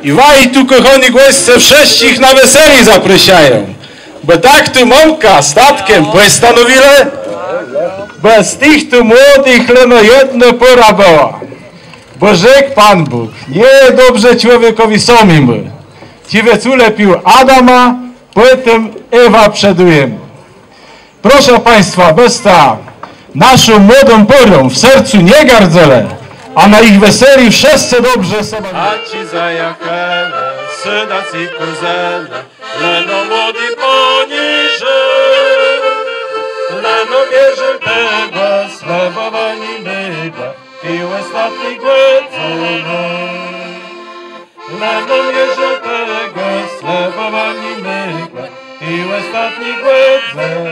I waj tu kochani goście wszystkich na weseli zapraszają. Bo tak tu mąka statkiem postanowile, bez tych tu młodych leno jedno pora była. Bo rzekł Pan Bóg, nie dobrze człowiekowi samemu. Ciwec ulepił Adama, potem Ewa przedujemy. Proszę Państwa, bez ta naszą młodą porą w sercu nie gardzele, a na ich weseli wszyscy dobrze sobie. A ci za jakele, synac i kuzele, leno młody poniży, leno bierze tego, slewowani mydla, i ostatni głędzony. Leno bierze tego, slewowani mydla, i ostatni głędzony.